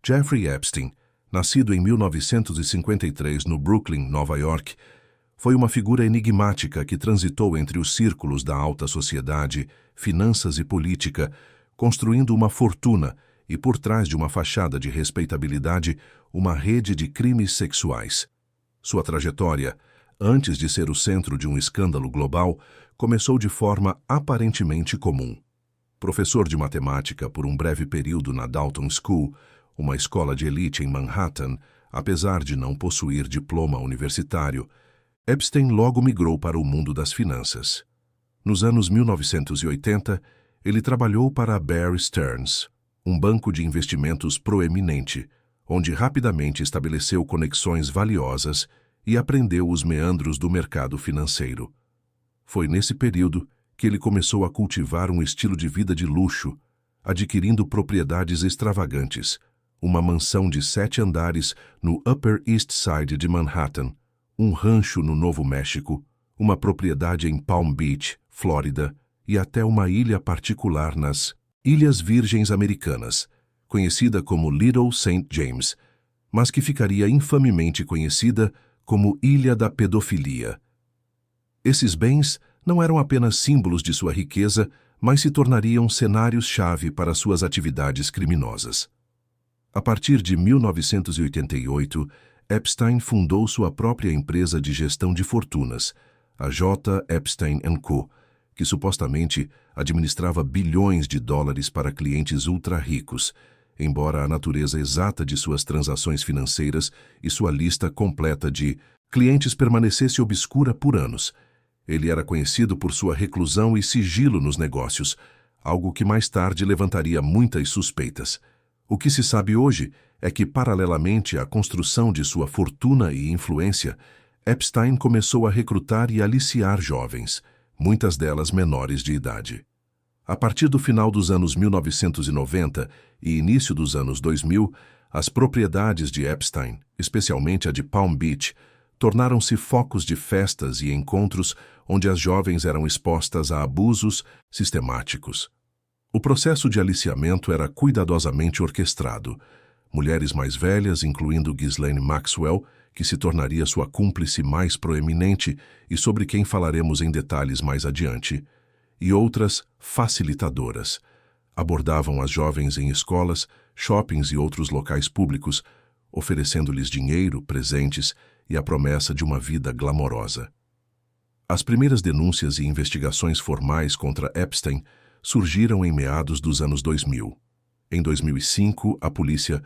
Jeffrey Epstein, nascido em 1953 no Brooklyn, Nova York, foi uma figura enigmática que transitou entre os círculos da alta sociedade, finanças e política, construindo uma fortuna e, por trás de uma fachada de respeitabilidade, uma rede de crimes sexuais. Sua trajetória, antes de ser o centro de um escândalo global, começou de forma aparentemente comum. Professor de matemática por um breve período na Dalton School, uma escola de elite em Manhattan, apesar de não possuir diploma universitário, Epstein logo migrou para o mundo das finanças. Nos anos 1980, ele trabalhou para a Bear Stearns, um banco de investimentos proeminente, onde rapidamente estabeleceu conexões valiosas e aprendeu os meandros do mercado financeiro. Foi nesse período que ele começou a cultivar um estilo de vida de luxo, adquirindo propriedades extravagantes, uma mansão de 7 andares no Upper East Side de Manhattan, um rancho no Novo México, uma propriedade em Palm Beach, Flórida, e até uma ilha particular nas Ilhas Virgens Americanas, conhecida como Little St. James, mas que ficaria infamemente conhecida como Ilha da Pedofilia. Esses bens não eram apenas símbolos de sua riqueza, mas se tornariam cenários-chave para suas atividades criminosas. A partir de 1988, Epstein fundou sua própria empresa de gestão de fortunas, a J. Epstein & Co., que supostamente administrava bilhões de dólares para clientes ultra-ricos, embora a natureza exata de suas transações financeiras e sua lista completa de clientes permanecesse obscura por anos. Ele era conhecido por sua reclusão e sigilo nos negócios, algo que mais tarde levantaria muitas suspeitas. O que se sabe hoje é que, paralelamente à construção de sua fortuna e influência, Epstein começou a recrutar e aliciar jovens, muitas delas menores de idade. A partir do final dos anos 1990 e início dos anos 2000, as propriedades de Epstein, especialmente a de Palm Beach, tornaram-se focos de festas e encontros onde as jovens eram expostas a abusos sistemáticos. O processo de aliciamento era cuidadosamente orquestrado. Mulheres mais velhas, incluindo Ghislaine Maxwell, que se tornaria sua cúmplice mais proeminente e sobre quem falaremos em detalhes mais adiante, e outras facilitadoras, abordavam as jovens em escolas, shoppings e outros locais públicos, oferecendo-lhes dinheiro, presentes e a promessa de uma vida glamourosa. As primeiras denúncias e investigações formais contra Epstein surgiram em meados dos anos 2000. Em 2005, a polícia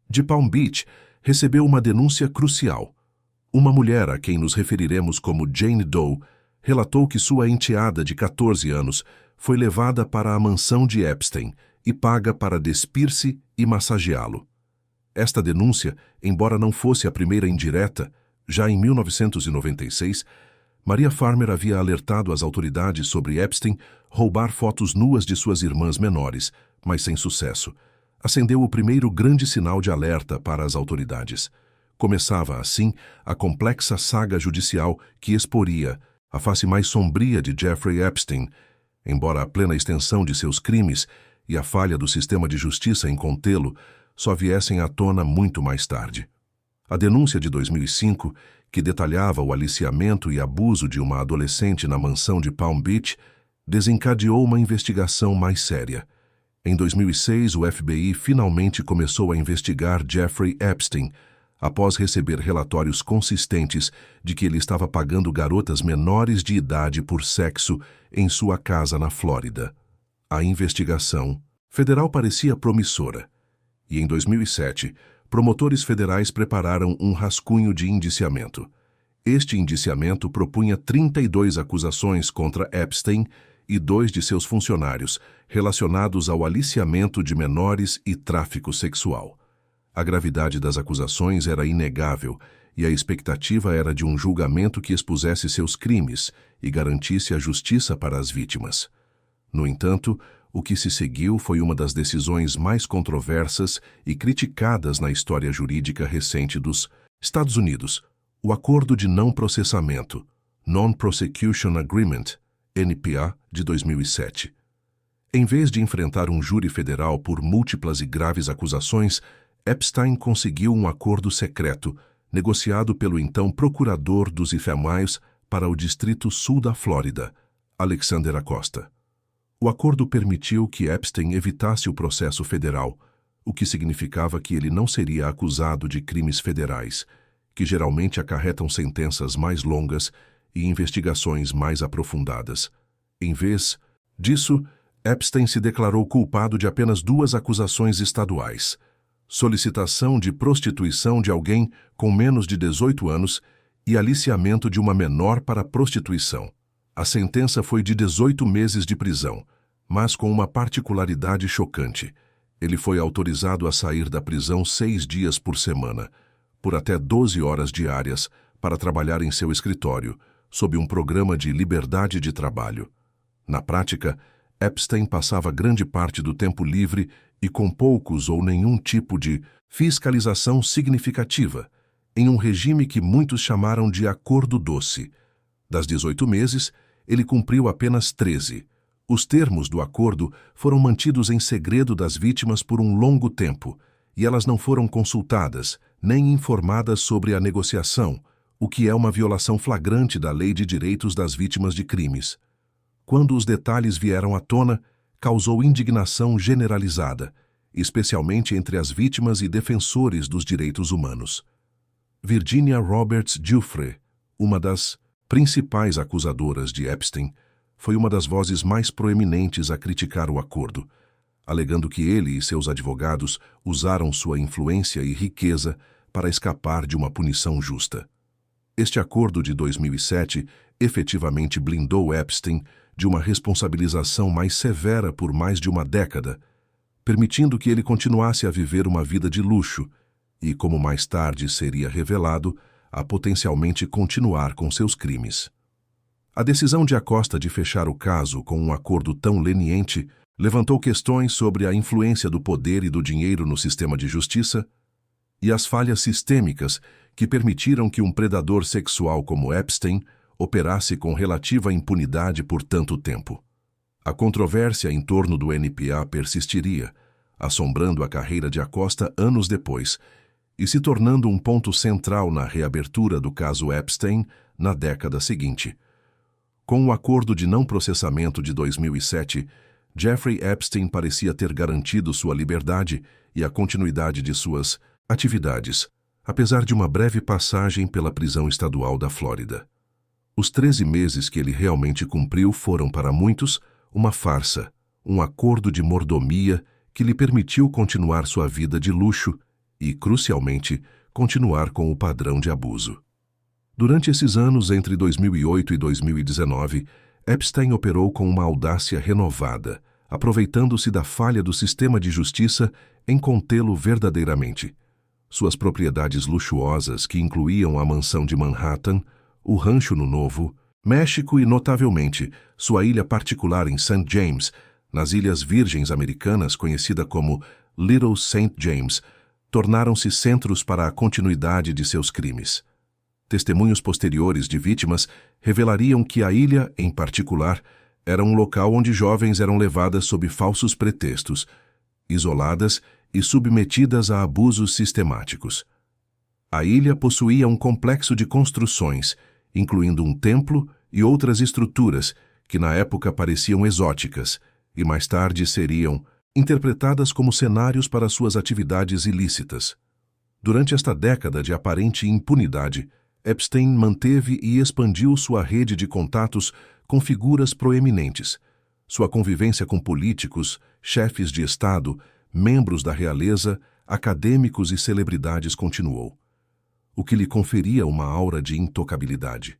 de Palm Beach recebeu uma denúncia crucial. Uma mulher, a quem nos referiremos como Jane Doe, relatou que sua enteada de 14 anos foi levada para a mansão de Epstein e paga para despir-se e massageá-lo. Esta denúncia, embora não fosse a primeira indireta, já em 1996, Maria Farmer havia alertado as autoridades sobre Epstein roubar fotos nuas de suas irmãs menores, mas sem sucesso. Acendeu o primeiro grande sinal de alerta para as autoridades. Começava, assim, a complexa saga judicial que exporia a face mais sombria de Jeffrey Epstein, embora a plena extensão de seus crimes e a falha do sistema de justiça em contê-lo só viessem à tona muito mais tarde. A denúncia de 2005, que detalhava o aliciamento e abuso de uma adolescente na mansão de Palm Beach, desencadeou uma investigação mais séria. Em 2006, o FBI finalmente começou a investigar Jeffrey Epstein, após receber relatórios consistentes de que ele estava pagando garotas menores de idade por sexo em sua casa na Flórida. A investigação federal parecia promissora, e em 2007, promotores federais prepararam um rascunho de indiciamento. Este indiciamento propunha 32 acusações contra Epstein e 2 de seus funcionários, relacionados ao aliciamento de menores e tráfico sexual. A gravidade das acusações era inegável e a expectativa era de um julgamento que expusesse seus crimes e garantisse a justiça para as vítimas. No entanto, o que se seguiu foi uma das decisões mais controversas e criticadas na história jurídica recente dos Estados Unidos, o Acordo de Não Processamento, Non-Prosecution Agreement, NPA, de 2007. Em vez de enfrentar um júri federal por múltiplas e graves acusações, Epstein conseguiu um acordo secreto, negociado pelo então procurador dos Ephemerais para o Distrito Sul da Flórida, Alexander Acosta. O acordo permitiu que Epstein evitasse o processo federal, o que significava que ele não seria acusado de crimes federais, que geralmente acarretam sentenças mais longas e investigações mais aprofundadas. Em vez disso, Epstein se declarou culpado de apenas 2 acusações estaduais: solicitação de prostituição de alguém com menos de 18 anos e aliciamento de uma menor para prostituição. A sentença foi de 18 meses de prisão, mas com uma particularidade chocante. Ele foi autorizado a sair da prisão 6 dias por semana, por até 12 horas diárias, para trabalhar em seu escritório, sob um programa de liberdade de trabalho. Na prática, Epstein passava grande parte do tempo livre e com poucos ou nenhum tipo de fiscalização significativa, em um regime que muitos chamaram de acordo doce. Das 18 meses, ele cumpriu apenas 13. Os termos do acordo foram mantidos em segredo das vítimas por um longo tempo, e elas não foram consultadas, nem informadas sobre a negociação, o que é uma violação flagrante da Lei de Direitos das Vítimas de Crimes. Quando os detalhes vieram à tona, causou indignação generalizada, especialmente entre as vítimas e defensores dos direitos humanos. Virginia Roberts Giuffre, uma das principais acusadoras de Epstein, foi uma das vozes mais proeminentes a criticar o acordo, alegando que ele e seus advogados usaram sua influência e riqueza para escapar de uma punição justa. Este acordo de 2007 efetivamente blindou Epstein de uma responsabilização mais severa por mais de uma década, permitindo que ele continuasse a viver uma vida de luxo e, como mais tarde seria revelado, a potencialmente continuar com seus crimes. A decisão de Acosta de fechar o caso com um acordo tão leniente levantou questões sobre a influência do poder e do dinheiro no sistema de justiça e as falhas sistêmicas que permitiram que um predador sexual como Epstein operasse com relativa impunidade por tanto tempo. A controvérsia em torno do NPA persistiria, assombrando a carreira de Acosta anos depois e se tornando um ponto central na reabertura do caso Epstein na década seguinte. Com o acordo de não processamento de 2007, Jeffrey Epstein parecia ter garantido sua liberdade e a continuidade de suas atividades, apesar de uma breve passagem pela prisão estadual da Flórida. Os 13 meses que ele realmente cumpriu foram, para muitos, uma farsa, um acordo de mordomia que lhe permitiu continuar sua vida de luxo e, crucialmente, continuar com o padrão de abuso. Durante esses anos, entre 2008 e 2019, Epstein operou com uma audácia renovada, aproveitando-se da falha do sistema de justiça em contê-lo verdadeiramente. Suas propriedades luxuosas, que incluíam a mansão de Manhattan, o rancho no Novo México e, notavelmente, sua ilha particular em St. James, nas Ilhas Virgens Americanas, conhecida como Little St. James, tornaram-se centros para a continuidade de seus crimes. Testemunhos posteriores de vítimas revelariam que a ilha, em particular, era um local onde jovens eram levadas sob falsos pretextos, isoladas e submetidas a abusos sistemáticos. A ilha possuía um complexo de construções, incluindo um templo e outras estruturas que na época pareciam exóticas e mais tarde seriam interpretadas como cenários para suas atividades ilícitas. Durante esta década de aparente impunidade, Epstein manteve e expandiu sua rede de contatos com figuras proeminentes. Sua convivência com políticos, chefes de Estado, membros da realeza, acadêmicos e celebridades continuou, o que lhe conferia uma aura de intocabilidade.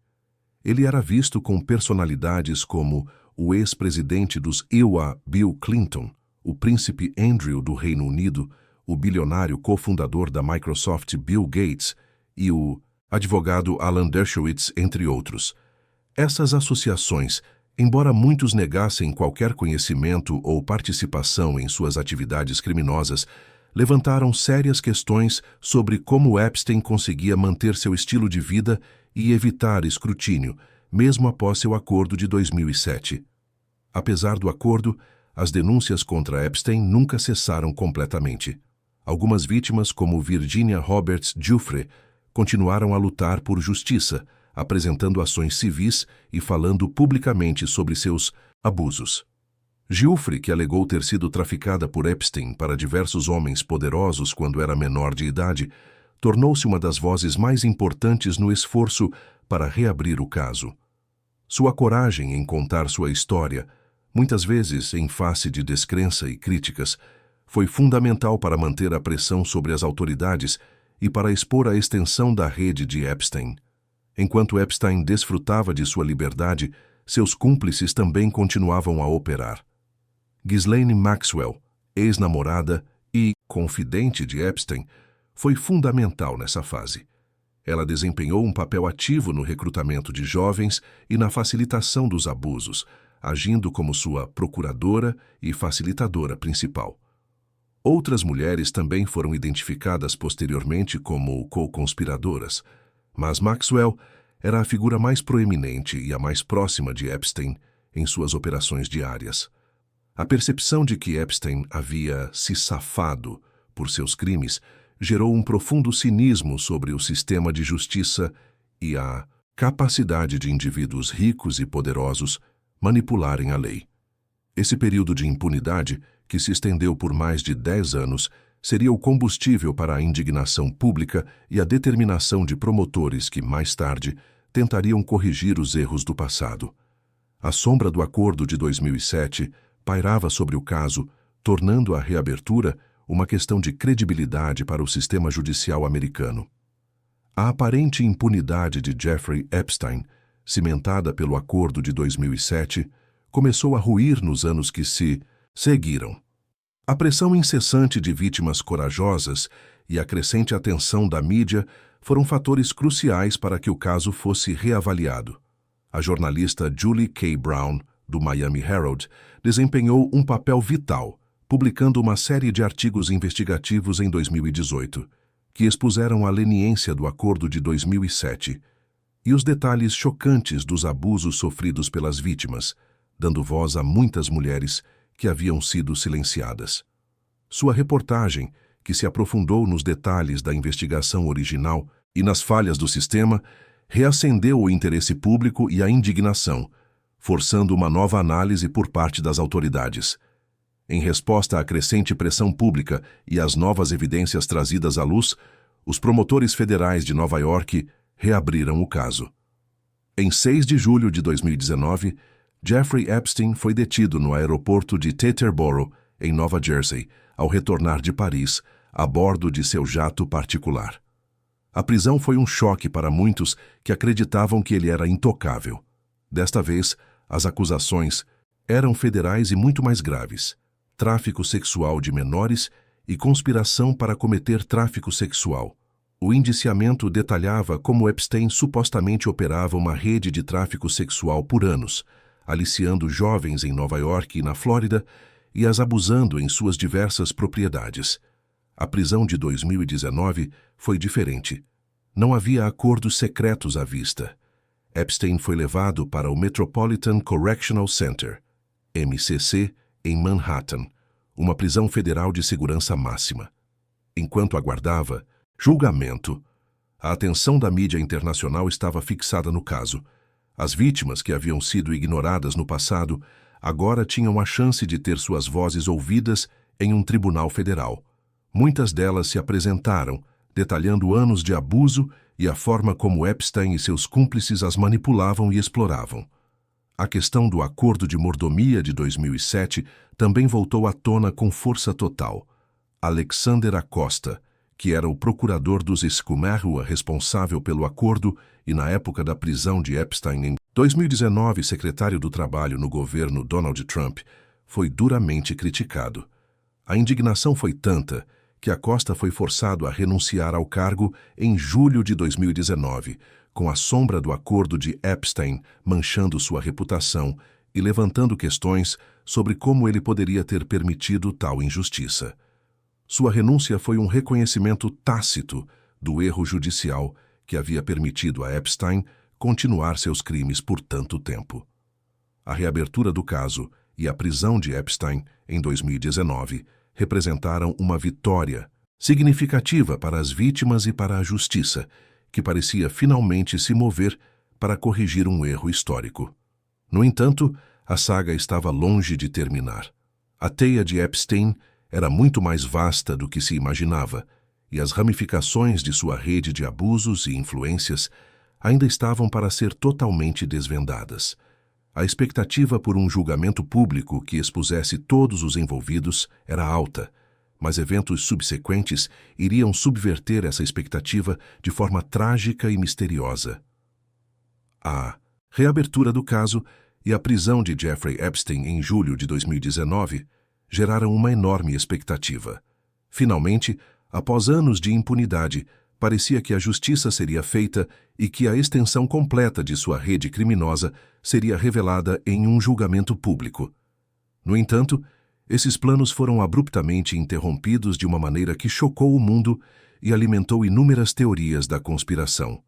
Ele era visto com personalidades como o ex-presidente dos USA, Bill Clinton, o príncipe Andrew do Reino Unido, o bilionário cofundador da Microsoft Bill Gates e o advogado Alan Dershowitz, entre outros. Essas associações, embora muitos negassem qualquer conhecimento ou participação em suas atividades criminosas, levantaram sérias questões sobre como Epstein conseguia manter seu estilo de vida e evitar escrutínio, mesmo após seu acordo de 2007. Apesar do acordo, as denúncias contra Epstein nunca cessaram completamente. Algumas vítimas, como Virginia Roberts Giuffre, continuaram a lutar por justiça, apresentando ações civis e falando publicamente sobre seus abusos. Giuffre, que alegou ter sido traficada por Epstein para diversos homens poderosos quando era menor de idade, tornou-se uma das vozes mais importantes no esforço para reabrir o caso. Sua coragem em contar sua história, muitas vezes em face de descrença e críticas, foi fundamental para manter a pressão sobre as autoridades e para expor a extensão da rede de Epstein. Enquanto Epstein desfrutava de sua liberdade, seus cúmplices também continuavam a operar. Ghislaine Maxwell, ex-namorada e confidente de Epstein, foi fundamental nessa fase. Ela desempenhou um papel ativo no recrutamento de jovens e na facilitação dos abusos, agindo como sua procuradora e facilitadora principal. Outras mulheres também foram identificadas posteriormente como co-conspiradoras, mas Maxwell era a figura mais proeminente e a mais próxima de Epstein em suas operações diárias. A percepção de que Epstein havia se safado por seus crimes gerou um profundo cinismo sobre o sistema de justiça e a capacidade de indivíduos ricos e poderosos manipularem a lei. Esse período de impunidade, que se estendeu por mais de 10 anos, seria o combustível para a indignação pública e a determinação de promotores que, mais tarde, tentariam corrigir os erros do passado. A sombra do acordo de 2007 pairava sobre o caso, tornando a reabertura uma questão de credibilidade para o sistema judicial americano. A aparente impunidade de Jeffrey Epstein, cimentada pelo acordo de 2007, começou a ruir nos anos que se seguiram. A pressão incessante de vítimas corajosas e a crescente atenção da mídia foram fatores cruciais para que o caso fosse reavaliado. A jornalista Julie K. Brown, do Miami Herald, desempenhou um papel vital, publicando uma série de artigos investigativos em 2018, que expuseram a leniência do acordo de 2007 e os detalhes chocantes dos abusos sofridos pelas vítimas, dando voz a muitas mulheres que haviam sido silenciadas. Sua reportagem, que se aprofundou nos detalhes da investigação original e nas falhas do sistema, reacendeu o interesse público e a indignação, forçando uma nova análise por parte das autoridades. Em resposta à crescente pressão pública e às novas evidências trazidas à luz, os promotores federais de Nova York reabriram o caso. Em 6 de julho de 2019, Jeffrey Epstein foi detido no aeroporto de Teterboro, em Nova Jersey, ao retornar de Paris, a bordo de seu jato particular. A prisão foi um choque para muitos que acreditavam que ele era intocável. Desta vez, as acusações eram federais e muito mais graves: tráfico sexual de menores e conspiração para cometer tráfico sexual. O indiciamento detalhava como Epstein supostamente operava uma rede de tráfico sexual por anos, aliciando jovens em Nova York e na Flórida e as abusando em suas diversas propriedades. A prisão de 2019 foi diferente. Não havia acordos secretos à vista. Epstein foi levado para o Metropolitan Correctional Center, MCC, em Manhattan, uma prisão federal de segurança máxima. Enquanto aguardava julgamento, a atenção da mídia internacional estava fixada no caso. As vítimas, que haviam sido ignoradas no passado, agora tinham a chance de ter suas vozes ouvidas em um tribunal federal. Muitas delas se apresentaram, detalhando anos de abuso e a forma como Epstein e seus cúmplices as manipulavam e exploravam. A questão do acordo de mordomia de 2007 também voltou à tona com força total. Alexander Acosta, que era o procurador dos Escumerrua responsável pelo acordo e na época da prisão de Epstein em 2019, secretário do Trabalho no governo Donald Trump, foi duramente criticado. A indignação foi tanta que Acosta foi forçado a renunciar ao cargo em julho de 2019, com a sombra do acordo de Epstein manchando sua reputação e levantando questões sobre como ele poderia ter permitido tal injustiça. Sua renúncia foi um reconhecimento tácito do erro judicial que havia permitido a Epstein continuar seus crimes por tanto tempo. A reabertura do caso e a prisão de Epstein em 2019 representaram uma vitória significativa para as vítimas e para a justiça, que parecia finalmente se mover para corrigir um erro histórico. No entanto, a saga estava longe de terminar. A teia de Epstein era muito mais vasta do que se imaginava, e as ramificações de sua rede de abusos e influências ainda estavam para ser totalmente desvendadas. A expectativa por um julgamento público que expusesse todos os envolvidos era alta, mas eventos subsequentes iriam subverter essa expectativa de forma trágica e misteriosa. A reabertura do caso e a prisão de Jeffrey Epstein em julho de 2019 geraram uma enorme expectativa. Finalmente, após anos de impunidade, parecia que a justiça seria feita e que a extensão completa de sua rede criminosa seria revelada em um julgamento público. No entanto, esses planos foram abruptamente interrompidos de uma maneira que chocou o mundo e alimentou inúmeras teorias da conspiração.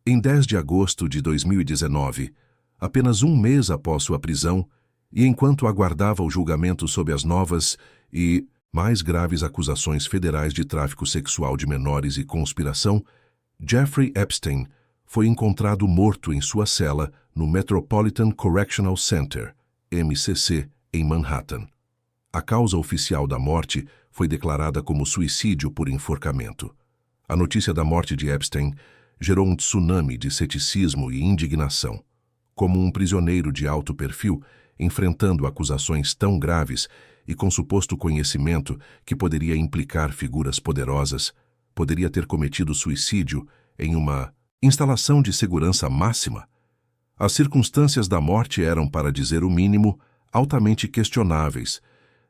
Em 10 de agosto de 2019, apenas um mês após sua prisão, e enquanto aguardava o julgamento sob as novas e mais graves acusações federais de tráfico sexual de menores e conspiração, Jeffrey Epstein foi encontrado morto em sua cela no Metropolitan Correctional Center, MCC, em Manhattan. A causa oficial da morte foi declarada como suicídio por enforcamento. A notícia da morte de Epstein gerou um tsunami de ceticismo e indignação. Como um prisioneiro de alto perfil, enfrentando acusações tão graves e com suposto conhecimento que poderia implicar figuras poderosas, poderia ter cometido suicídio em uma instalação de segurança máxima? As circunstâncias da morte eram, para dizer o mínimo, altamente questionáveis.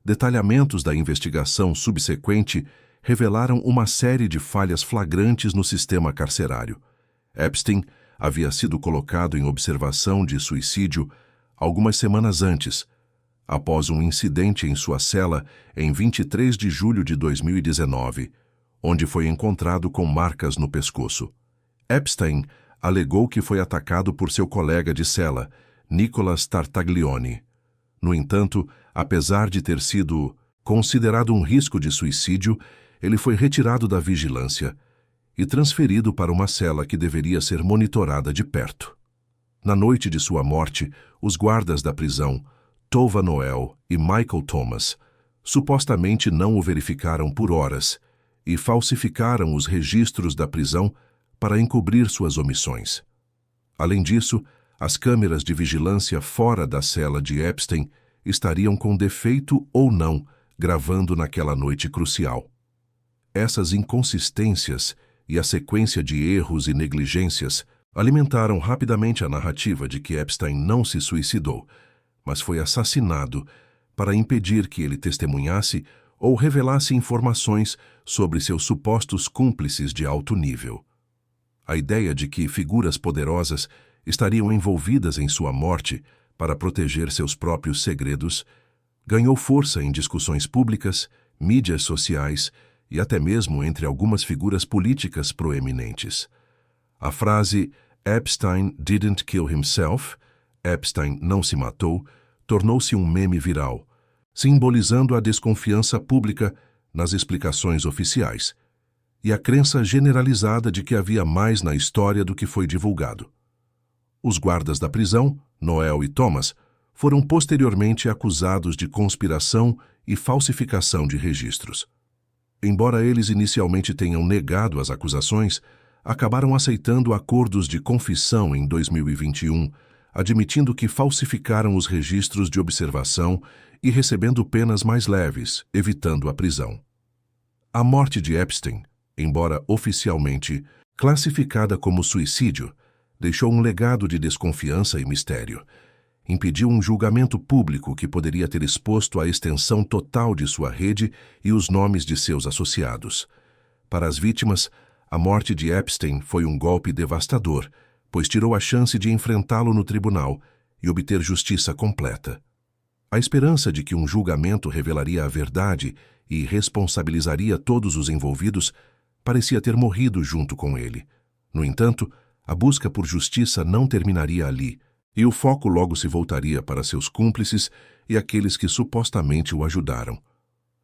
Detalhamentos da investigação subsequente revelaram uma série de falhas flagrantes no sistema carcerário. Epstein havia sido colocado em observação de suicídio algumas semanas antes, após um incidente em sua cela em 23 de julho de 2019, onde foi encontrado com marcas no pescoço. Epstein alegou que foi atacado por seu colega de cela, Nicholas Tartaglione. No entanto, apesar de ter sido considerado um risco de suicídio, ele foi retirado da vigilância e transferido para uma cela que deveria ser monitorada de perto. Na noite de sua morte, os guardas da prisão, Tova Noel e Michael Thomas, supostamente não o verificaram por horas e falsificaram os registros da prisão para encobrir suas omissões. Além disso, as câmeras de vigilância fora da cela de Epstein estariam com defeito ou não, gravando naquela noite crucial. Essas inconsistências e a sequência de erros e negligências alimentaram rapidamente a narrativa de que Epstein não se suicidou, mas foi assassinado para impedir que ele testemunhasse ou revelasse informações sobre seus supostos cúmplices de alto nível. A ideia de que figuras poderosas estariam envolvidas em sua morte para proteger seus próprios segredos ganhou força em discussões públicas, mídias sociais e até mesmo entre algumas figuras políticas proeminentes. A frase "Epstein didn't kill himself", Epstein não se matou, tornou-se um meme viral, simbolizando a desconfiança pública nas explicações oficiais e a crença generalizada de que havia mais na história do que foi divulgado. Os guardas da prisão, Noel e Thomas, foram posteriormente acusados de conspiração e falsificação de registros. Embora eles inicialmente tenham negado as acusações, acabaram aceitando acordos de confissão em 2021, admitindo que falsificaram os registros de observação e recebendo penas mais leves, evitando a prisão. A morte de Epstein, embora oficialmente classificada como suicídio, deixou um legado de desconfiança e mistério. Impediu um julgamento público que poderia ter exposto a extensão total de sua rede e os nomes de seus associados. Para as vítimas, a morte de Epstein foi um golpe devastador, pois tirou a chance de enfrentá-lo no tribunal e obter justiça completa. A esperança de que um julgamento revelaria a verdade e responsabilizaria todos os envolvidos parecia ter morrido junto com ele. No entanto, a busca por justiça não terminaria ali, e o foco logo se voltaria para seus cúmplices e aqueles que supostamente o ajudaram.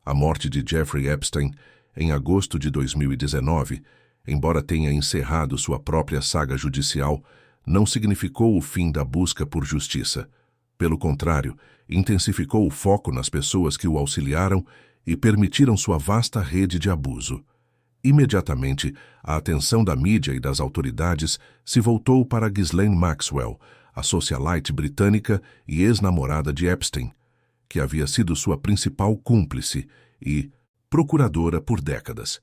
A morte de Jeffrey Epstein em agosto de 2019, embora tenha encerrado sua própria saga judicial, não significou o fim da busca por justiça. Pelo contrário, intensificou o foco nas pessoas que o auxiliaram e permitiram sua vasta rede de abuso. Imediatamente, a atenção da mídia e das autoridades se voltou para Ghislaine Maxwell, a socialite britânica e ex-namorada de Epstein, que havia sido sua principal cúmplice e procuradora por décadas.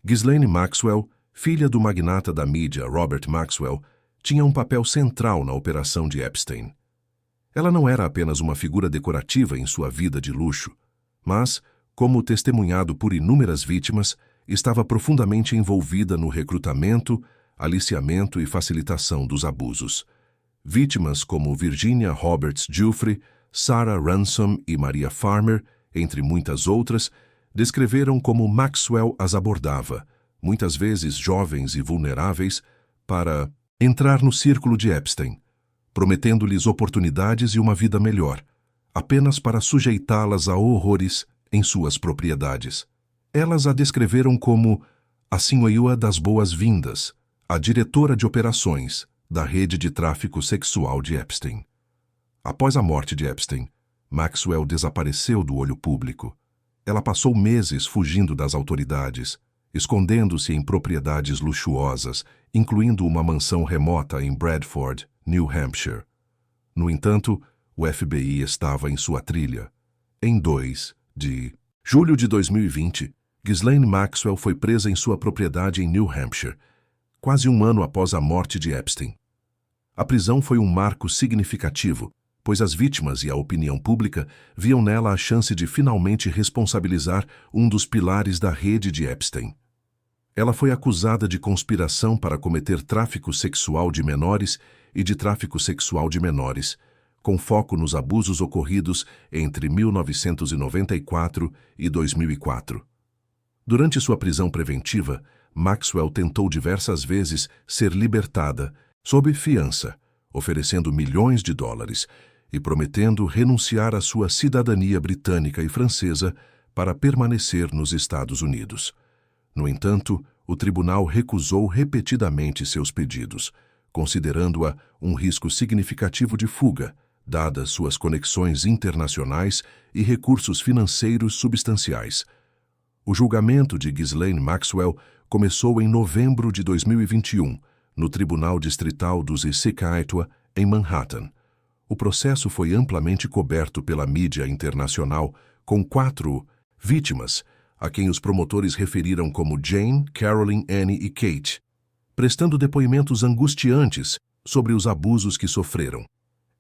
Ghislaine Maxwell, filha do magnata da mídia Robert Maxwell, tinha um papel central na operação de Epstein. Ela não era apenas uma figura decorativa em sua vida de luxo, mas, como testemunhado por inúmeras vítimas, estava profundamente envolvida no recrutamento, aliciamento e facilitação dos abusos. Vítimas como Virginia Roberts Giuffre, Sarah Ransom e Maria Farmer, entre muitas outras, descreveram como Maxwell as abordava, muitas vezes jovens e vulneráveis, para entrar no círculo de Epstein, prometendo-lhes oportunidades e uma vida melhor, apenas para sujeitá-las a horrores em suas propriedades. Elas a descreveram como a senhora das boas-vindas, a diretora de operações da rede de tráfico sexual de Epstein. Após a morte de Epstein, Maxwell desapareceu do olho público. Ela passou meses fugindo das autoridades, escondendo-se em propriedades luxuosas, incluindo uma mansão remota em Bradford, New Hampshire. No entanto, o FBI estava em sua trilha. Em 2 de julho de 2020, Ghislaine Maxwell foi presa em sua propriedade em New Hampshire, quase um ano após a morte de Epstein. A prisão foi um marco significativo, pois as vítimas e a opinião pública viam nela a chance de finalmente responsabilizar um dos pilares da rede de Epstein. Ela foi acusada de conspiração para cometer tráfico sexual de menores e de tráfico sexual de menores, com foco nos abusos ocorridos entre 1994 e 2004. Durante sua prisão preventiva, Maxwell tentou diversas vezes ser libertada, sob fiança, oferecendo milhões de dólares e prometendo renunciar à sua cidadania britânica e francesa para permanecer nos Estados Unidos. No entanto, o tribunal recusou repetidamente seus pedidos, considerando-a um risco significativo de fuga, dadas suas conexões internacionais e recursos financeiros substanciais. O julgamento de Ghislaine Maxwell começou em novembro de 2021, no Tribunal Distrital dos Issaquah, em Manhattan. O processo foi amplamente coberto pela mídia internacional, com 4 vítimas, a quem os promotores referiram como Jane, Carolyn, Annie e Kate, prestando depoimentos angustiantes sobre os abusos que sofreram.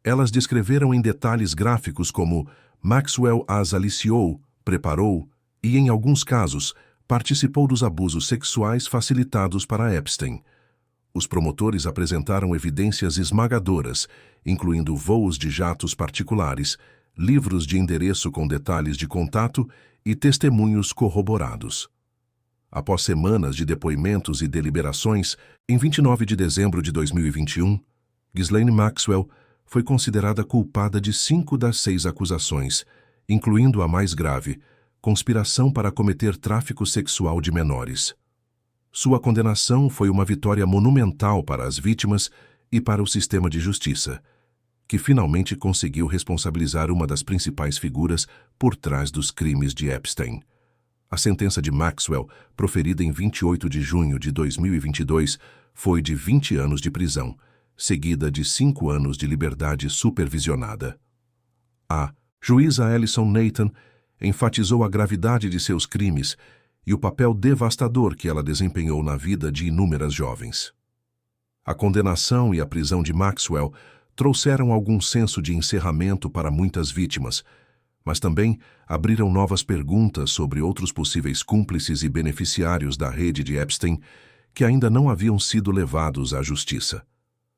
Elas descreveram em detalhes gráficos como Maxwell as aliciou, preparou e, em alguns casos, participou dos abusos sexuais facilitados para Epstein. Os promotores apresentaram evidências esmagadoras, incluindo voos de jatos particulares, livros de endereço com detalhes de contato e testemunhos corroborados. Após semanas de depoimentos e deliberações, em 29 de dezembro de 2021, Ghislaine Maxwell foi considerada culpada de 5 das 6 acusações, incluindo a mais grave, conspiração para cometer tráfico sexual de menores. Sua condenação foi uma vitória monumental para as vítimas e para o sistema de justiça, que finalmente conseguiu responsabilizar uma das principais figuras por trás dos crimes de Epstein. A sentença de Maxwell, proferida em 28 de junho de 2022, foi de 20 anos de prisão, seguida de 5 anos de liberdade supervisionada. A juíza Alison Nathan enfatizou a gravidade de seus crimes e o papel devastador que ela desempenhou na vida de inúmeras jovens. A condenação e a prisão de Maxwell trouxeram algum senso de encerramento para muitas vítimas, mas também abriram novas perguntas sobre outros possíveis cúmplices e beneficiários da rede de Epstein que ainda não haviam sido levados à justiça.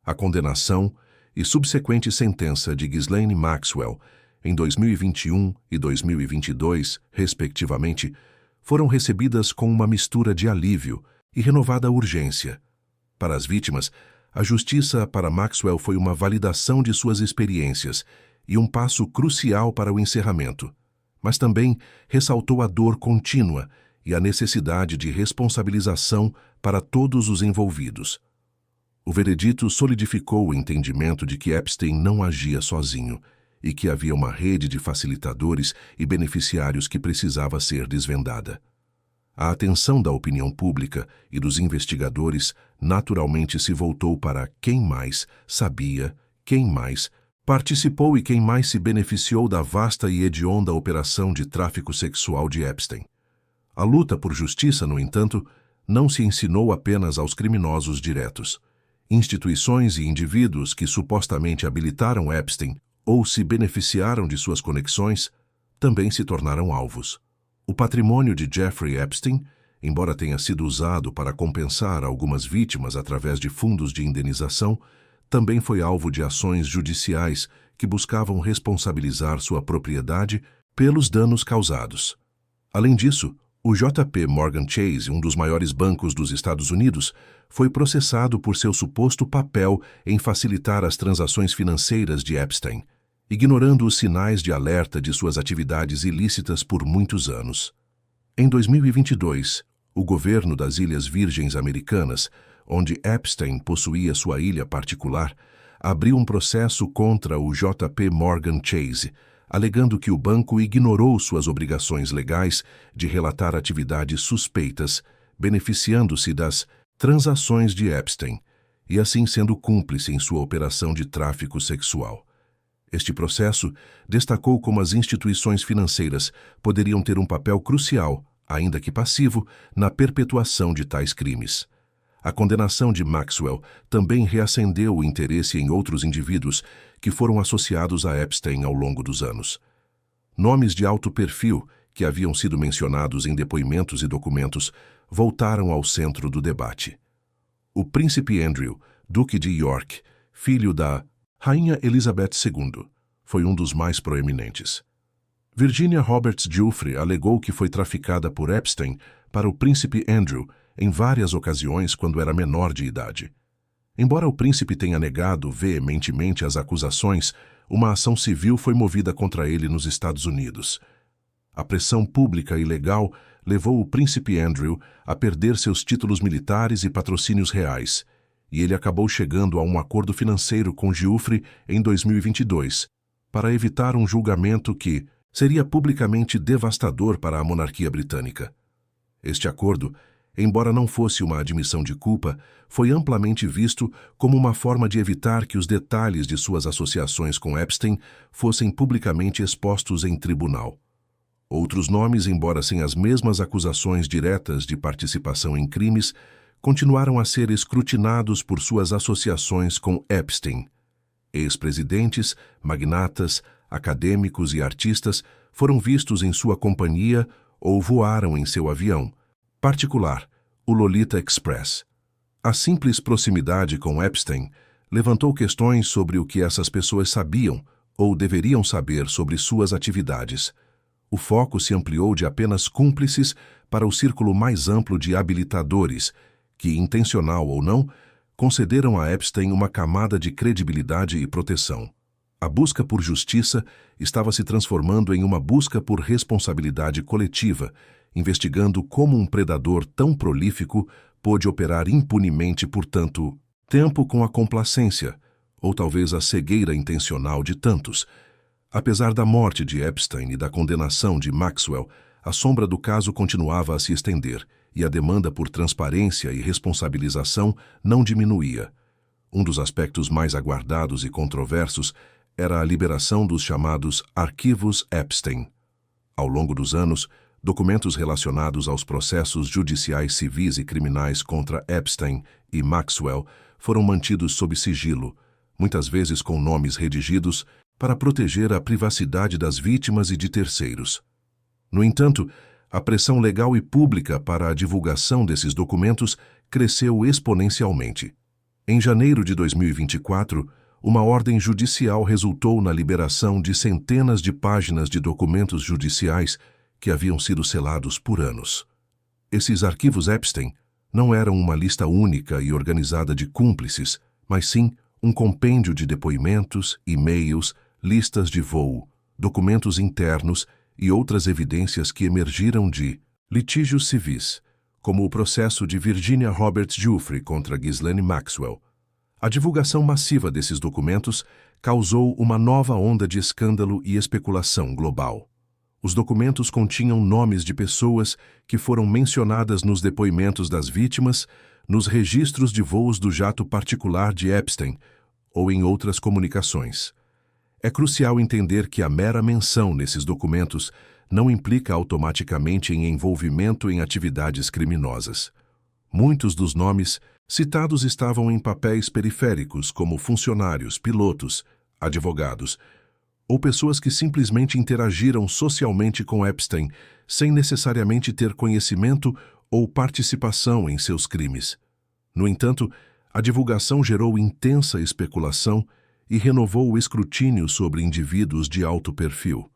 A condenação e subsequente sentença de Ghislaine Maxwell em 2021 e 2022, respectivamente, foram recebidas com uma mistura de alívio e renovada urgência. Para as vítimas, a justiça para Maxwell foi uma validação de suas experiências e um passo crucial para o encerramento, mas também ressaltou a dor contínua e a necessidade de responsabilização para todos os envolvidos. O veredito solidificou o entendimento de que Epstein não agia sozinho e que havia uma rede de facilitadores e beneficiários que precisava ser desvendada. A atenção da opinião pública e dos investigadores naturalmente se voltou para quem mais sabia, quem mais participou e quem mais se beneficiou da vasta e hedionda operação de tráfico sexual de Epstein. A luta por justiça, no entanto, não se ensinou apenas aos criminosos diretos. Instituições e indivíduos que supostamente habilitaram Epstein ou se beneficiaram de suas conexões também se tornaram alvos. O patrimônio de Jeffrey Epstein, embora tenha sido usado para compensar algumas vítimas através de fundos de indenização, também foi alvo de ações judiciais que buscavam responsabilizar sua propriedade pelos danos causados. Além disso, o JP Morgan Chase, um dos maiores bancos dos Estados Unidos, foi processado por seu suposto papel em facilitar as transações financeiras de Epstein, ignorando os sinais de alerta de suas atividades ilícitas por muitos anos. Em 2022, o governo das Ilhas Virgens Americanas, onde Epstein possuía sua ilha particular, abriu um processo contra o JP Morgan Chase, alegando que o banco ignorou suas obrigações legais de relatar atividades suspeitas, beneficiando-se das transações de Epstein e assim sendo cúmplice em sua operação de tráfico sexual. Este processo destacou como as instituições financeiras poderiam ter um papel crucial, ainda que passivo, na perpetuação de tais crimes. A condenação de Maxwell também reacendeu o interesse em outros indivíduos que foram associados a Epstein ao longo dos anos. Nomes de alto perfil, que haviam sido mencionados em depoimentos e documentos, voltaram ao centro do debate. O príncipe Andrew, duque de York, filho da Rainha Elizabeth II, foi um dos mais proeminentes. Virginia Roberts Giuffre alegou que foi traficada por Epstein para o príncipe Andrew em várias ocasiões quando era menor de idade. Embora o príncipe tenha negado veementemente as acusações, uma ação civil foi movida contra ele nos Estados Unidos. A pressão pública e legal levou o príncipe Andrew a perder seus títulos militares e patrocínios reais, e ele acabou chegando a um acordo financeiro com Giuffre em 2022, para evitar um julgamento que seria publicamente devastador para a monarquia britânica. Este acordo, embora não fosse uma admissão de culpa, foi amplamente visto como uma forma de evitar que os detalhes de suas associações com Epstein fossem publicamente expostos em tribunal. Outros nomes, embora sem as mesmas acusações diretas de participação em crimes, continuaram a ser escrutinados por suas associações com Epstein. Ex-presidentes, magnatas, acadêmicos e artistas foram vistos em sua companhia ou voaram em seu avião particular, o Lolita Express. A simples proximidade com Epstein levantou questões sobre o que essas pessoas sabiam ou deveriam saber sobre suas atividades. O foco se ampliou de apenas cúmplices para o círculo mais amplo de habilitadores, que, intencional ou não, concederam a Epstein uma camada de credibilidade e proteção. A busca por justiça estava se transformando em uma busca por responsabilidade coletiva, investigando como um predador tão prolífico pôde operar impunemente por tanto tempo com a complacência, ou talvez a cegueira intencional de tantos. Apesar da morte de Epstein e da condenação de Maxwell, a sombra do caso continuava a se estender e a demanda por transparência e responsabilização não diminuía. Um dos aspectos mais aguardados e controversos era a liberação dos chamados arquivos Epstein. Ao longo dos anos, documentos relacionados aos processos judiciais civis e criminais contra Epstein e Maxwell foram mantidos sob sigilo, muitas vezes com nomes redigidos, para proteger a privacidade das vítimas e de terceiros. No entanto, a pressão legal e pública para a divulgação desses documentos cresceu exponencialmente. Em janeiro de 2024, uma ordem judicial resultou na liberação de centenas de páginas de documentos judiciais que haviam sido selados por anos. Esses arquivos Epstein não eram uma lista única e organizada de cúmplices, mas sim um compêndio de depoimentos, e-mails, listas de voo, documentos internos e outras evidências que emergiram de Litígios civis, como o processo de Virginia Roberts Giuffre contra Ghislaine Maxwell. A divulgação massiva desses documentos causou uma nova onda de escândalo e especulação global. Os documentos continham nomes de pessoas que foram mencionadas nos depoimentos das vítimas, nos registros de voos do jato particular de Epstein ou em outras comunicações. É crucial entender que a mera menção nesses documentos não implica automaticamente em envolvimento em atividades criminosas. Muitos dos nomes citados estavam em papéis periféricos, como funcionários, pilotos, advogados, ou pessoas que simplesmente interagiram socialmente com Epstein, sem necessariamente ter conhecimento ou participação em seus crimes. No entanto, a divulgação gerou intensa especulação e renovou o escrutínio sobre indivíduos de alto perfil.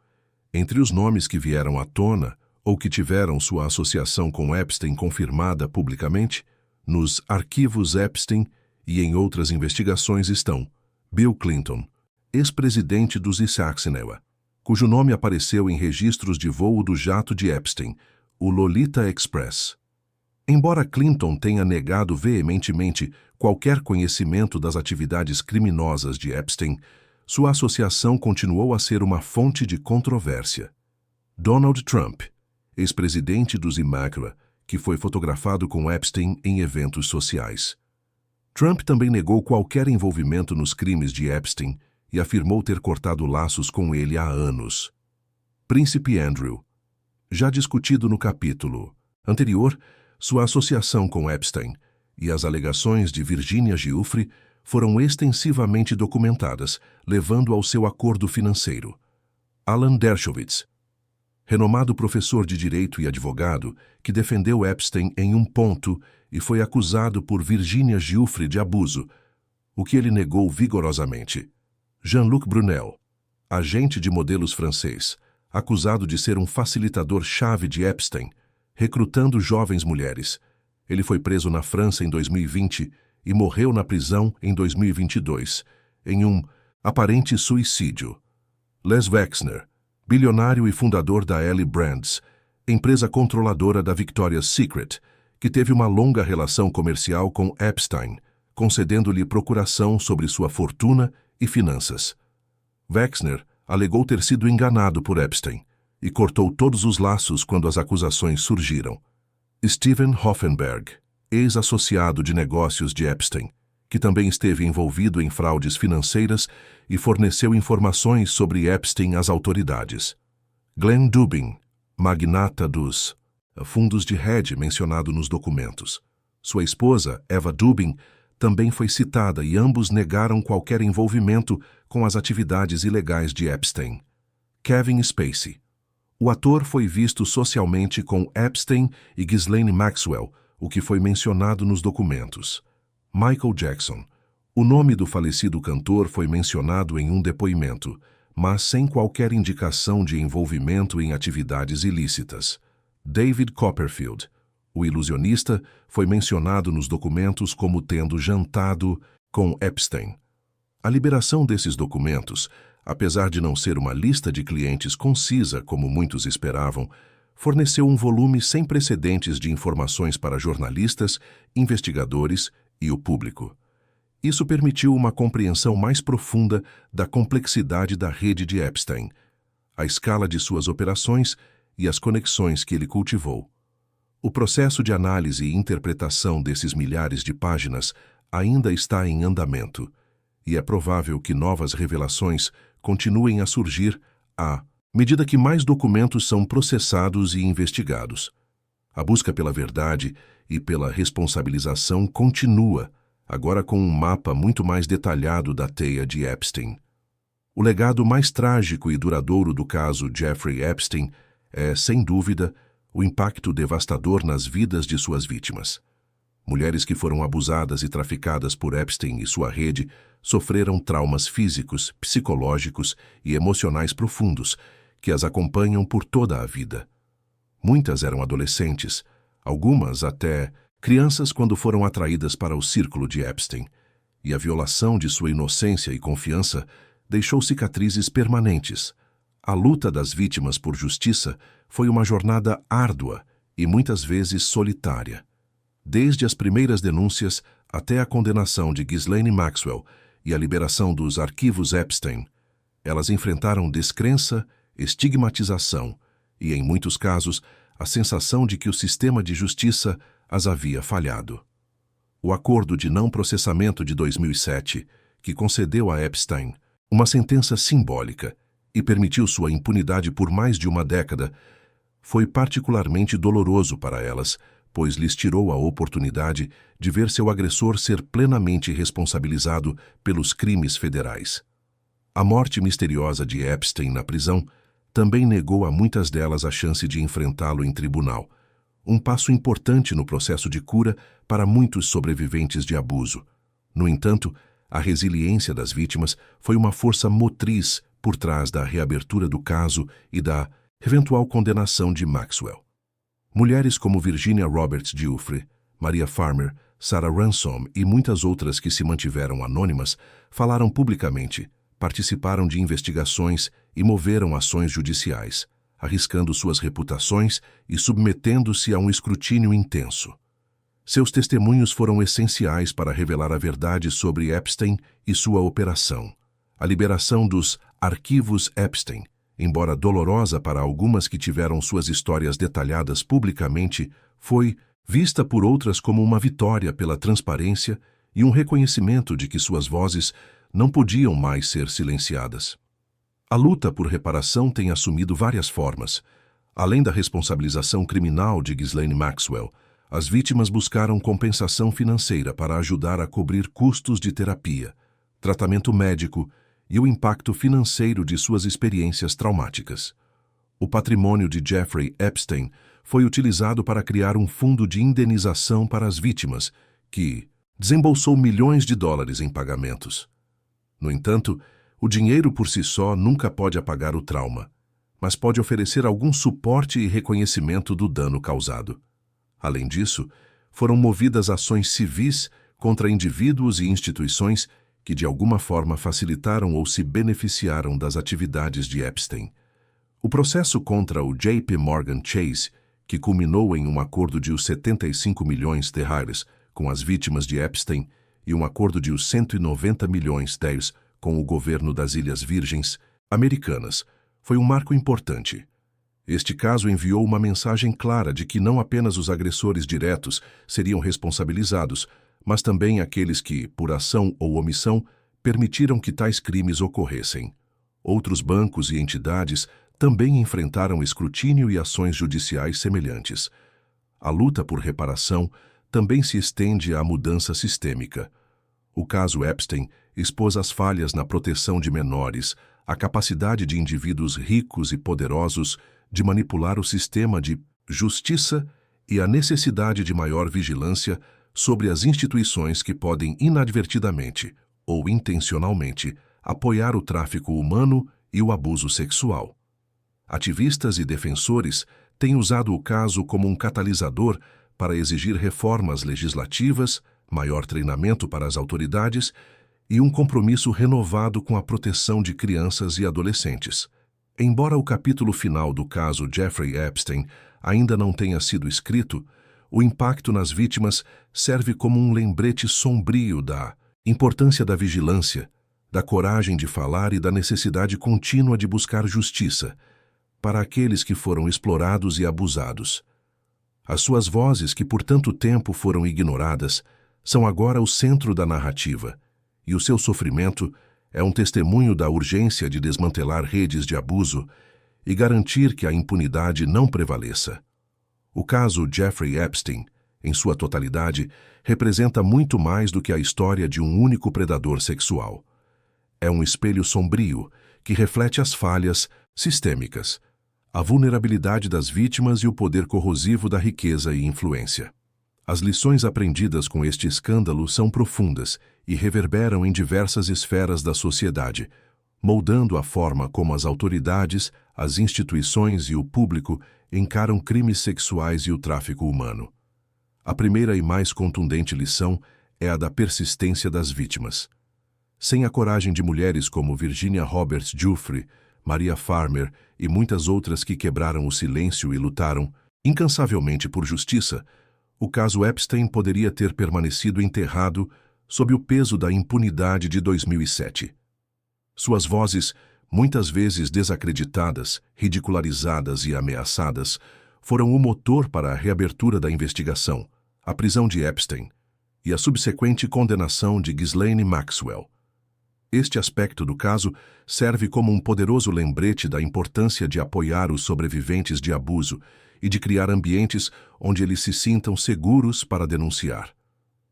Entre os nomes que vieram à tona ou que tiveram sua associação com Epstein confirmada publicamente, nos arquivos Epstein e em outras investigações estão Bill Clinton, ex-presidente dos Issaxnewa, cujo nome apareceu em registros de voo do jato de Epstein, o Lolita Express. Embora Clinton tenha negado veementemente qualquer conhecimento das atividades criminosas de Epstein, sua associação continuou a ser uma fonte de controvérsia. Donald Trump, ex-presidente dos Immaculata, que foi fotografado com Epstein em eventos sociais. Trump também negou qualquer envolvimento nos crimes de Epstein e afirmou ter cortado laços com ele há anos. Príncipe Andrew. Já discutido no capítulo anterior, sua associação com Epstein e as alegações de Virginia Giuffre foram extensivamente documentadas, levando ao seu acordo financeiro. Alan Dershowitz, renomado professor de direito e advogado, que defendeu Epstein em um ponto e foi acusado por Virginia Giuffre de abuso, o que ele negou vigorosamente. Jean-Luc Brunel, agente de modelos francês, acusado de ser um facilitador-chave de Epstein, recrutando jovens mulheres. Ele foi preso na França em 2020 e morreu na prisão em 2022, em um aparente suicídio. Les Wexner, bilionário e fundador da L Brands, empresa controladora da Victoria's Secret, que teve uma longa relação comercial com Epstein, concedendo-lhe procuração sobre sua fortuna e finanças. Wexner alegou ter sido enganado por Epstein e cortou todos os laços quando as acusações surgiram. Steven Hoffenberg, ex-associado de negócios de Epstein, que também esteve envolvido em fraudes financeiras e forneceu informações sobre Epstein às autoridades. Glenn Dubin, magnata dos fundos de hedge mencionado nos documentos. Sua esposa, Eva Dubin, também foi citada e ambos negaram qualquer envolvimento com as atividades ilegais de Epstein. Kevin Spacey. O ator foi visto socialmente com Epstein e Ghislaine Maxwell, o que foi mencionado nos documentos. Michael Jackson. O nome do falecido cantor foi mencionado em um depoimento, mas sem qualquer indicação de envolvimento em atividades ilícitas. David Copperfield. O ilusionista foi mencionado nos documentos como tendo jantado com Epstein. A liberação desses documentos, apesar de não ser uma lista de clientes concisa como muitos esperavam, forneceu um volume sem precedentes de informações para jornalistas, investigadores e o público. Isso permitiu uma compreensão mais profunda da complexidade da rede de Epstein, a escala de suas operações e as conexões que ele cultivou. O processo de análise e interpretação desses milhares de páginas ainda está em andamento, e é provável que novas revelações continuem a surgir à medida que mais documentos são processados e investigados. A busca pela verdade e pela responsabilização continua, agora com um mapa muito mais detalhado da teia de Epstein. O legado mais trágico e duradouro do caso Jeffrey Epstein é, sem dúvida, o impacto devastador nas vidas de suas vítimas. Mulheres que foram abusadas e traficadas por Epstein e sua rede sofreram traumas físicos, psicológicos e emocionais profundos que as acompanham por toda a vida. Muitas eram adolescentes, algumas até crianças quando foram atraídas para o círculo de Epstein, e a violação de sua inocência e confiança deixou cicatrizes permanentes. A luta das vítimas por justiça foi uma jornada árdua e muitas vezes solitária. Desde as primeiras denúncias até a condenação de Ghislaine Maxwell e a liberação dos arquivos Epstein, elas enfrentaram descrença, estigmatização e, em muitos casos, a sensação de que o sistema de justiça as havia falhado. O acordo de não processamento de 2007, que concedeu a Epstein uma sentença simbólica e permitiu sua impunidade por mais de uma década, foi particularmente doloroso para elas, pois lhes tirou a oportunidade de ver seu agressor ser plenamente responsabilizado pelos crimes federais. A morte misteriosa de Epstein na prisão também negou a muitas delas a chance de enfrentá-lo em tribunal, um passo importante no processo de cura para muitos sobreviventes de abuso. No entanto, a resiliência das vítimas foi uma força motriz por trás da reabertura do caso e da eventual condenação de Maxwell. Mulheres como Virginia Roberts Giuffre, Maria Farmer, Sarah Ransom e muitas outras que se mantiveram anônimas falaram publicamente, participaram de investigações e moveram ações judiciais, arriscando suas reputações e submetendo-se a um escrutínio intenso. Seus testemunhos foram essenciais para revelar a verdade sobre Epstein e sua operação. A liberação dos arquivos Epstein, embora dolorosa para algumas que tiveram suas histórias detalhadas publicamente, foi vista por outras como uma vitória pela transparência e um reconhecimento de que suas vozes não podiam mais ser silenciadas. A luta por reparação tem assumido várias formas. Além da responsabilização criminal de Ghislaine Maxwell, as vítimas buscaram compensação financeira para ajudar a cobrir custos de terapia, tratamento médico e o impacto financeiro de suas experiências traumáticas. O patrimônio de Jeffrey Epstein foi utilizado para criar um fundo de indenização para as vítimas, que desembolsou milhões de dólares em pagamentos. No entanto, o dinheiro por si só nunca pode apagar o trauma, mas pode oferecer algum suporte e reconhecimento do dano causado. Além disso, foram movidas ações civis contra indivíduos e instituições que de alguma forma facilitaram ou se beneficiaram das atividades de Epstein. O processo contra o JP Morgan Chase, que culminou em um acordo de os 75 milhões de dólares com as vítimas de Epstein e um acordo de os 190 milhões de dólares com o governo das Ilhas Virgens Americanas, foi um marco importante. Este caso enviou uma mensagem clara de que não apenas os agressores diretos seriam responsabilizados, mas também aqueles que, por ação ou omissão, permitiram que tais crimes ocorressem. Outros bancos e entidades também enfrentaram escrutínio e ações judiciais semelhantes. A luta por reparação também se estende à mudança sistêmica. O caso Epstein expôs as falhas na proteção de menores, a capacidade de indivíduos ricos e poderosos de manipular o sistema de justiça e a necessidade de maior vigilância sobre as instituições que podem inadvertidamente ou intencionalmente apoiar o tráfico humano e o abuso sexual. Ativistas e defensores têm usado o caso como um catalisador para exigir reformas legislativas, maior treinamento para as autoridades e um compromisso renovado com a proteção de crianças e adolescentes. Embora o capítulo final do caso Jeffrey Epstein ainda não tenha sido escrito, o impacto nas vítimas serve como um lembrete sombrio da importância da vigilância, da coragem de falar e da necessidade contínua de buscar justiça para aqueles que foram explorados e abusados. As suas vozes, que por tanto tempo foram ignoradas, são agora o centro da narrativa, e o seu sofrimento é um testemunho da urgência de desmantelar redes de abuso e garantir que a impunidade não prevaleça. O caso Jeffrey Epstein, em sua totalidade, representa muito mais do que a história de um único predador sexual. É um espelho sombrio que reflete as falhas sistêmicas, a vulnerabilidade das vítimas e o poder corrosivo da riqueza e influência. As lições aprendidas com este escândalo são profundas e reverberam em diversas esferas da sociedade, moldando a forma como as autoridades, as instituições e o público encaram crimes sexuais e o tráfico humano. A primeira e mais contundente lição é a da persistência das vítimas. Sem a coragem de mulheres como Virginia Roberts Giuffre, Maria Farmer e muitas outras que quebraram o silêncio e lutaram, Incansavelmente por justiça, o caso Epstein poderia ter permanecido enterrado sob o peso da impunidade de 2007. Suas vozes, muitas vezes desacreditadas, ridicularizadas e ameaçadas, foram o motor para a reabertura da investigação, a prisão de Epstein e a subsequente condenação de Ghislaine Maxwell. Este aspecto do caso serve como um poderoso lembrete da importância de apoiar os sobreviventes de abuso e de criar ambientes onde eles se sintam seguros para denunciar.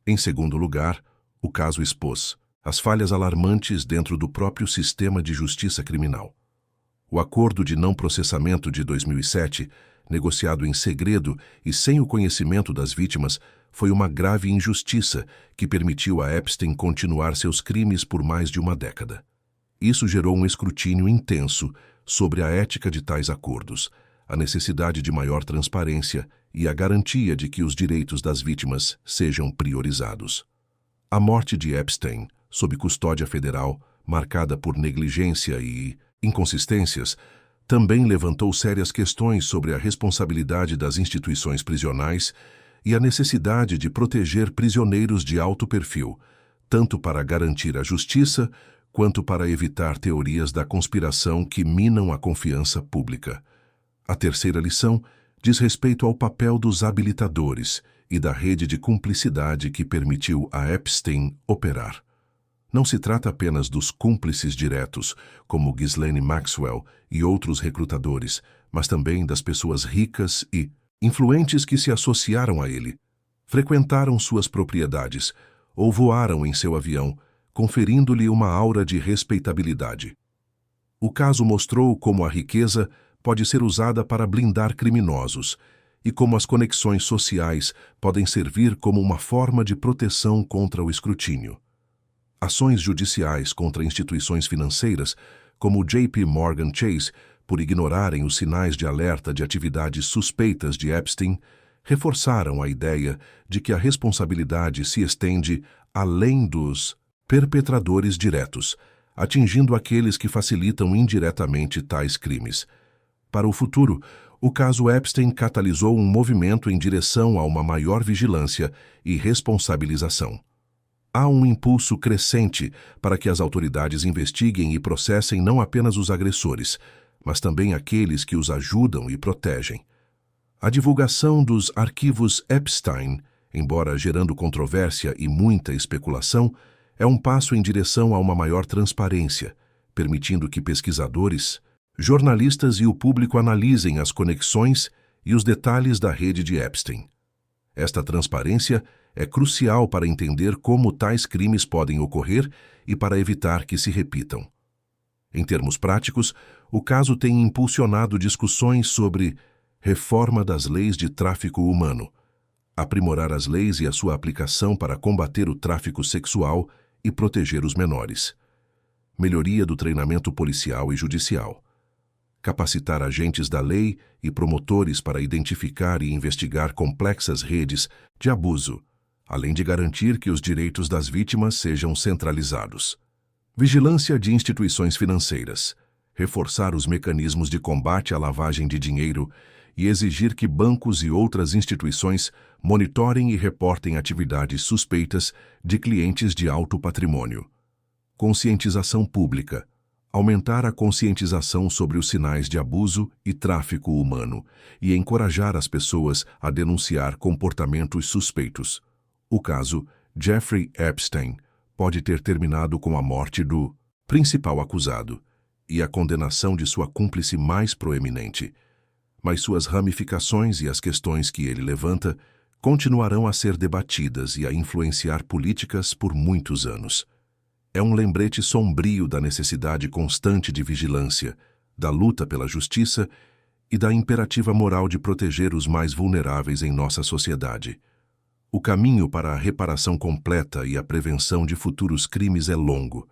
Em segundo lugar, o caso expôs as falhas alarmantes dentro do próprio sistema de justiça criminal. O acordo de não processamento de 2007, negociado em segredo e sem o conhecimento das vítimas, foi uma grave injustiça que permitiu a Epstein continuar seus crimes por mais de uma década. Isso gerou um escrutínio intenso sobre a ética de tais acordos, a necessidade de maior transparência e a garantia de que os direitos das vítimas sejam priorizados. A morte de Epstein, sob custódia federal, marcada por negligência e inconsistências, também levantou sérias questões sobre a responsabilidade das instituições prisionais e a necessidade de proteger prisioneiros de alto perfil, tanto para garantir a justiça quanto para evitar teorias da conspiração que minam a confiança pública. A terceira lição diz respeito ao papel dos habilitadores e da rede de cumplicidade que permitiu a Epstein operar. Não se trata apenas dos cúmplices diretos, como Ghislaine Maxwell e outros recrutadores, mas também das pessoas ricas e influentes que se associaram a ele, frequentaram suas propriedades ou voaram em seu avião, conferindo-lhe uma aura de respeitabilidade. O caso mostrou como a riqueza pode ser usada para blindar criminosos e como as conexões sociais podem servir como uma forma de proteção contra o escrutínio. Ações judiciais contra instituições financeiras, como o JP Morgan Chase, por ignorarem os sinais de alerta de atividades suspeitas de Epstein, reforçaram a ideia de que a responsabilidade se estende além dos perpetradores diretos, atingindo aqueles que facilitam indiretamente tais crimes. Para o futuro, o caso Epstein catalisou um movimento em direção a uma maior vigilância e responsabilização. Há um impulso crescente para que as autoridades investiguem e processem não apenas os agressores, mas também aqueles que os ajudam e protegem. A divulgação dos arquivos Epstein, embora gerando controvérsia e muita especulação, é um passo em direção a uma maior transparência, permitindo que pesquisadores, jornalistas e o público analisem as conexões e os detalhes da rede de Epstein. Esta transparência é crucial para entender como tais crimes podem ocorrer e para evitar que se repitam. Em termos práticos, o caso tem impulsionado discussões sobre reforma das leis de tráfico humano, aprimorar as leis e a sua aplicação para combater o tráfico sexual e proteger os menores, melhoria do treinamento policial e judicial, capacitar agentes da lei e promotores para identificar e investigar complexas redes de abuso, além de garantir que os direitos das vítimas sejam centralizados. Vigilância de instituições financeiras, reforçar os mecanismos de combate à lavagem de dinheiro e exigir que bancos e outras instituições monitorem e reportem atividades suspeitas de clientes de alto patrimônio. Conscientização pública, aumentar a conscientização sobre os sinais de abuso e tráfico humano e encorajar as pessoas a denunciar comportamentos suspeitos. O caso Jeffrey Epstein pode ter terminado com a morte do principal acusado e a condenação de sua cúmplice mais proeminente, mas suas ramificações e as questões que ele levanta continuarão a ser debatidas e a influenciar políticas por muitos anos. É um lembrete sombrio da necessidade constante de vigilância, da luta pela justiça e da imperativa moral de proteger os mais vulneráveis em nossa sociedade. O caminho para a reparação completa e a prevenção de futuros crimes é longo,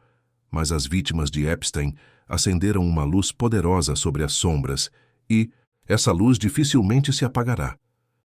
mas as vítimas de Epstein acenderam uma luz poderosa sobre as sombras e essa luz dificilmente se apagará.